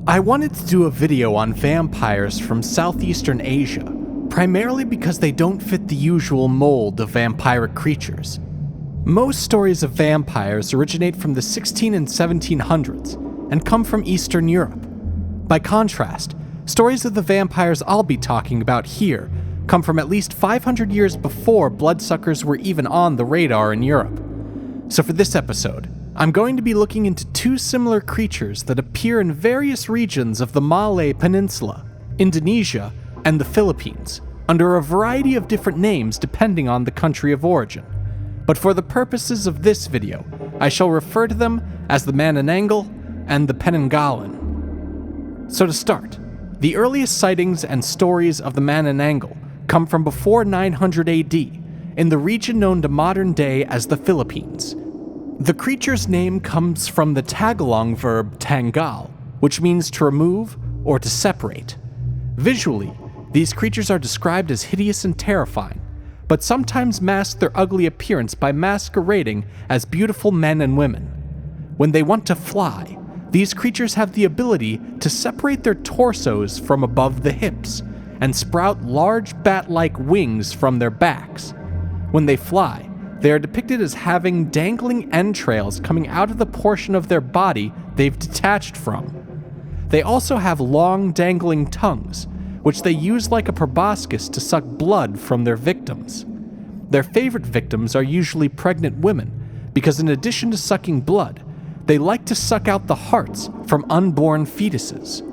I wanted to do a video on vampires from Southeastern Asia, primarily because they don't fit the usual mold of vampiric creatures. Most stories of vampires originate from the 16 and 1700s and come from Eastern Europe. By contrast, stories of the vampires I'll be talking about here come from at least 500 years before bloodsuckers were even on the radar in Europe. So for this episode, I'm going to be looking into two similar creatures that appear in various regions of the Malay Peninsula, Indonesia, and the Philippines, under a variety of different names depending on the country of origin. But for the purposes of this video, I shall refer to them as the Manananggal and the Penanggalan. So to start, the earliest sightings and stories of the Manananggal come from before 900 AD, in the region known to modern day as the Philippines. The creature's name comes from the Tagalog verb tanggal, which means to remove or to separate. Visually, these creatures are described as hideous and terrifying, but sometimes mask their ugly appearance by masquerading as beautiful men and women. When they want to fly, these creatures have the ability to separate their torsos from above the hips and sprout large bat-like wings from their backs. When they fly, they are depicted as having dangling entrails coming out of the portion of their body they've detached from. They also have long dangling tongues, which they use like a proboscis to suck blood from their victims. Their favorite victims are usually pregnant women, because in addition to sucking blood, they like to suck out the hearts from unborn fetuses.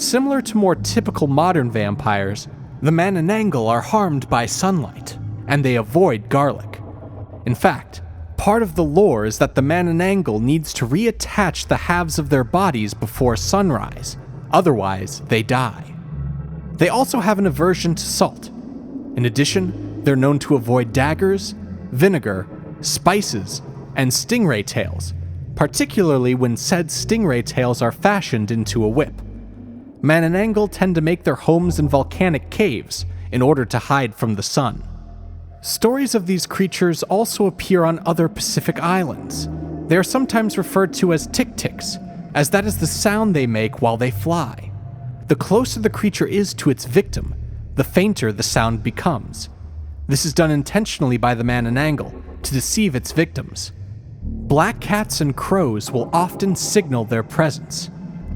Similar to more typical modern vampires, the Manananggal are harmed by sunlight, and they avoid garlic. In fact, part of the lore is that the Manananggal needs to reattach the halves of their bodies before sunrise, otherwise they die. They also have an aversion to salt. In addition, they're known to avoid daggers, vinegar, spices, and stingray tails, particularly when said stingray tails are fashioned into a whip. Manananggal tend to make their homes in volcanic caves in order to hide from the sun. Stories of these creatures also appear on other Pacific islands. They are sometimes referred to as tik-tiks, as that is the sound they make while they fly. The closer the creature is to its victim, the fainter the sound becomes. This is done intentionally by the Manananggal to deceive its victims. Black cats and crows will often signal their presence.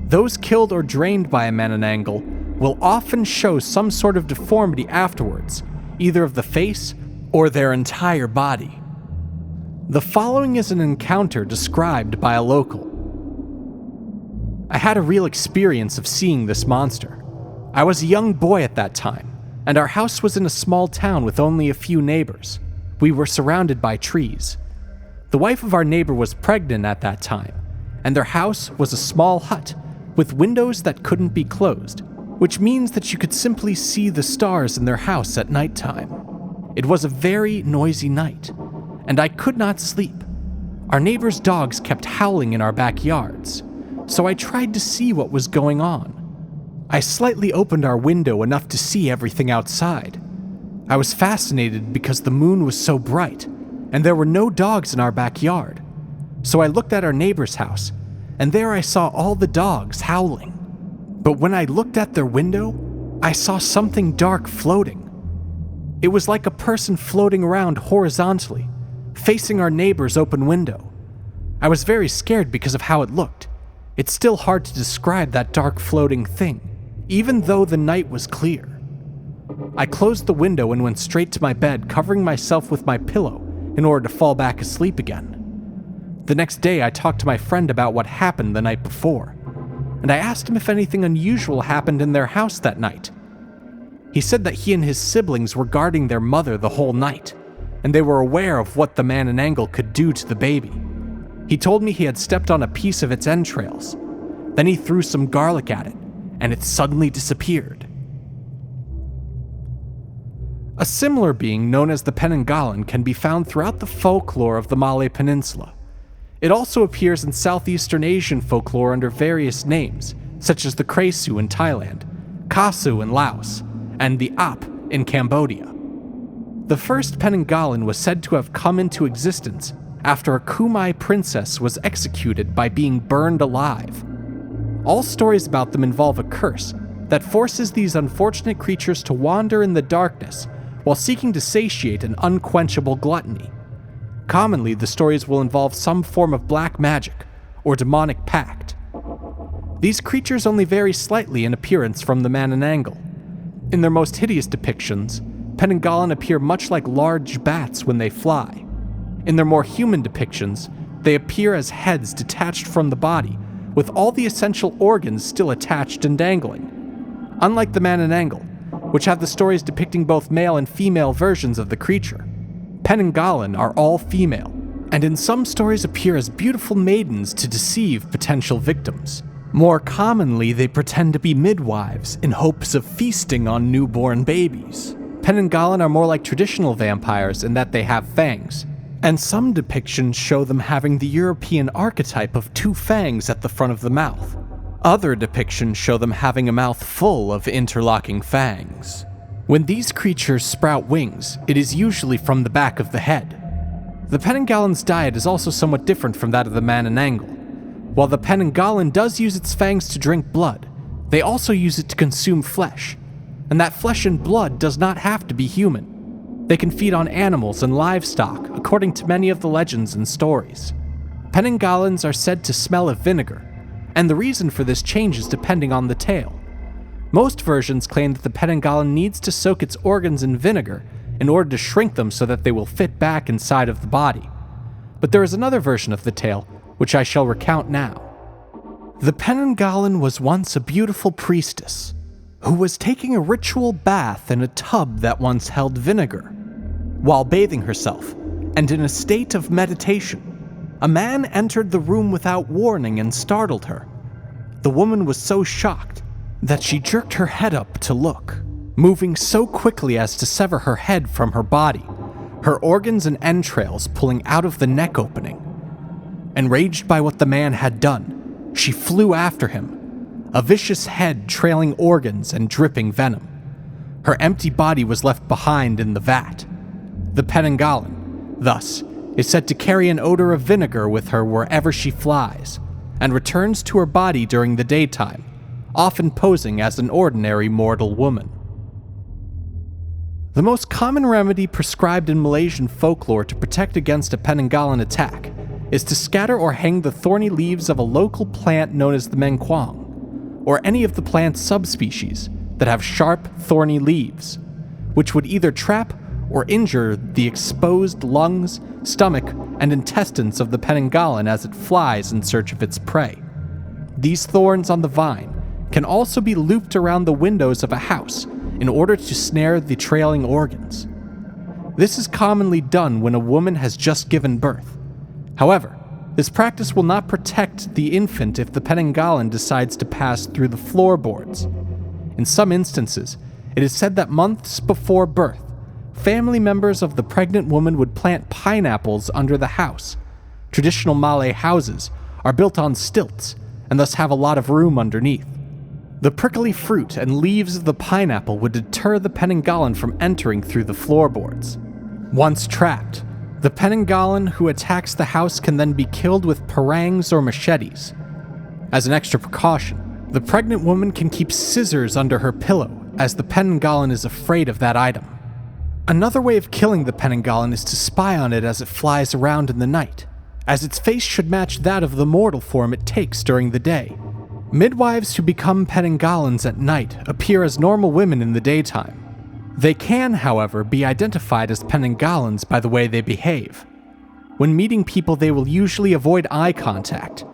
Those killed or drained by a Manananggal will often show some sort of deformity afterwards, either of the face or their entire body. The following is an encounter described by a local. I had a real experience of seeing this monster. I was a young boy at that time, and our house was in a small town with only a few neighbors. We were surrounded by trees. The wife of our neighbor was pregnant at that time, and their house was a small hut with windows that couldn't be closed, which means that you could simply see the stars in their house at nighttime. It was a very noisy night, and I could not sleep. Our neighbors' dogs kept howling in our backyards, so I tried to see what was going on. I slightly opened our window enough to see everything outside. I was fascinated because the moon was so bright, and there were no dogs in our backyard. So I looked at our neighbor's house, and there I saw all the dogs howling. But when I looked at their window, I saw something dark floating. It was like a person floating around horizontally, facing our neighbor's open window. I was very scared because of how it looked. It's still hard to describe that dark floating thing, even though the night was clear. I closed the window and went straight to my bed, covering myself with my pillow in order to fall back asleep again. The next day, I talked to my friend about what happened the night before, and I asked him if anything unusual happened in their house that night. He said that he and his siblings were guarding their mother the whole night, and they were aware of what the Manananggal could do to the baby. He told me he had stepped on a piece of its entrails. Then he threw some garlic at it, and it suddenly disappeared. A similar being known as the Penanggalan can be found throughout the folklore of the Malay Peninsula. It also appears in Southeastern Asian folklore under various names, such as the Kresu in Thailand, Kasu in Laos, and the Ap in Cambodia. The first Penanggalan was said to have come into existence after a Khmer princess was executed by being burned alive. All stories about them involve a curse that forces these unfortunate creatures to wander in the darkness while seeking to satiate an unquenchable gluttony. Commonly, the stories will involve some form of black magic or demonic pact. These creatures only vary slightly in appearance from the Manananggal. In their most hideous depictions, Penanggalan appear much like large bats when they fly. In their more human depictions, they appear as heads detached from the body, with all the essential organs still attached and dangling. Unlike the Manananggal, which have the stories depicting both male and female versions of the creature, Penanggalan are all female, and in some stories appear as beautiful maidens to deceive potential victims. More commonly, they pretend to be midwives in hopes of feasting on newborn babies. Penanggalan are more like traditional vampires in that they have fangs, and some depictions show them having the European archetype of two fangs at the front of the mouth. Other depictions show them having a mouth full of interlocking fangs. When these creatures sprout wings, it is usually from the back of the head. The Penanggalan's diet is also somewhat different from that of the Manananggal. While the Penanggalan does use its fangs to drink blood, they also use it to consume flesh, and that flesh and blood does not have to be human. They can feed on animals and livestock, according to many of the legends and stories. Penanggalans are said to smell of vinegar, and the reason for this changes depending on the tale. Most versions claim that the Penanggalan needs to soak its organs in vinegar in order to shrink them so that they will fit back inside of the body. But there is another version of the tale, which I shall recount now. The Penanggalan was once a beautiful priestess who was taking a ritual bath in a tub that once held vinegar. While bathing herself, and in a state of meditation, a man entered the room without warning and startled her. The woman was so shocked that she jerked her head up to look, moving so quickly as to sever her head from her body, her organs and entrails pulling out of the neck opening. Enraged by what the man had done, she flew after him, a vicious head trailing organs and dripping venom. Her empty body was left behind in the vat. The Penanggalan, thus, is said to carry an odor of vinegar with her wherever she flies, and returns to her body during the daytime, often posing as an ordinary mortal woman. The most common remedy prescribed in Malaysian folklore to protect against a Penanggalan attack is to scatter or hang the thorny leaves of a local plant known as the mengkuang, or any of the plant's subspecies that have sharp, thorny leaves, which would either trap or injure the exposed lungs, stomach, and intestines of the Penanggalan as it flies in search of its prey. These thorns on the vine can also be looped around the windows of a house in order to snare the trailing organs. This is commonly done when a woman has just given birth. However, this practice will not protect the infant if the Penanggalan decides to pass through the floorboards. In some instances, it is said that months before birth, family members of the pregnant woman would plant pineapples under the house. Traditional Malay houses are built on stilts and thus have a lot of room underneath. The prickly fruit and leaves of the pineapple would deter the Penanggalan from entering through the floorboards. Once trapped, the Penanggalan who attacks the house can then be killed with parangs or machetes. As an extra precaution, the pregnant woman can keep scissors under her pillow, as the Penanggalan is afraid of that item. Another way of killing the Penanggalan is to spy on it as it flies around in the night, as its face should match that of the mortal form it takes during the day. Midwives who become Penanggalans at night appear as normal women in the daytime. They can, however, be identified as Penanggalans by the way they behave. When meeting people, they will usually avoid eye contact,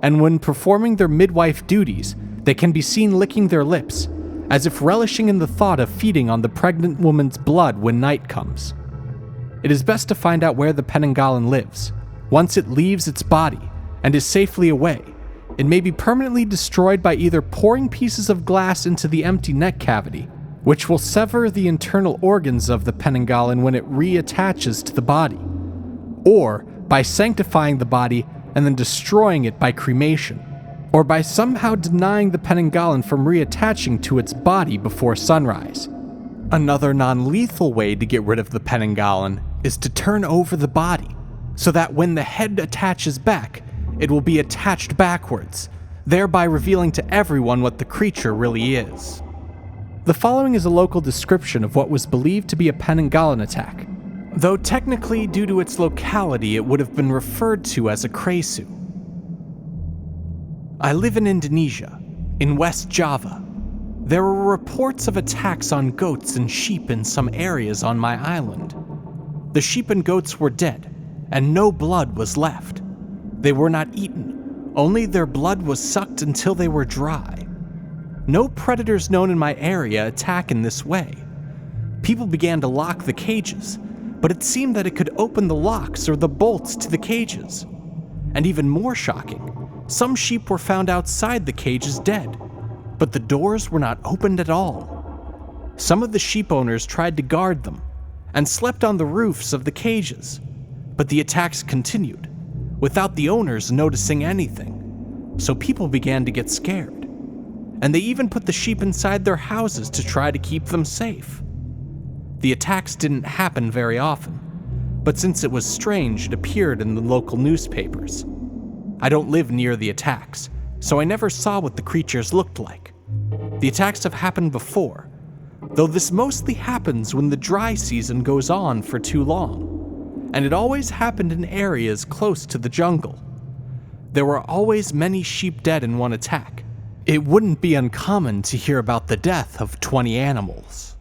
and when performing their midwife duties, they can be seen licking their lips, as if relishing in the thought of feeding on the pregnant woman's blood when night comes. It is best to find out where the Penanggalan lives. Once it leaves its body and is safely away, it may be permanently destroyed by either pouring pieces of glass into the empty neck cavity, which will sever the internal organs of the Penanggalan when it reattaches to the body, or by sanctifying the body and then destroying it by cremation, or by somehow denying the Penanggalan from reattaching to its body before sunrise. Another non-lethal way to get rid of the Penanggalan is to turn over the body, so that when the head attaches back, it will be attached backwards, thereby revealing to everyone what the creature really is. The following is a local description of what was believed to be a Penanggalan attack, though technically due to its locality it would have been referred to as a kresu. I live in Indonesia, in West Java. There were reports of attacks on goats and sheep in some areas on my island. The sheep and goats were dead, and no blood was left. They were not eaten, only their blood was sucked until they were dry. No predators known in my area attack in this way. People began to lock the cages, but it seemed that it could open the locks or the bolts to the cages. And even more shocking, some sheep were found outside the cages dead, but the doors were not opened at all. Some of the sheep owners tried to guard them and slept on the roofs of the cages, but the attacks continued, without the owners noticing anything. So people began to get scared, and they even put the sheep inside their houses to try to keep them safe. The attacks didn't happen very often, but since it was strange, it appeared in the local newspapers. I don't live near the attacks, so I never saw what the creatures looked like. The attacks have happened before, though this mostly happens when the dry season goes on for too long, and it always happened in areas close to the jungle. There were always many sheep dead in one attack. It wouldn't be uncommon to hear about the death of 20 animals.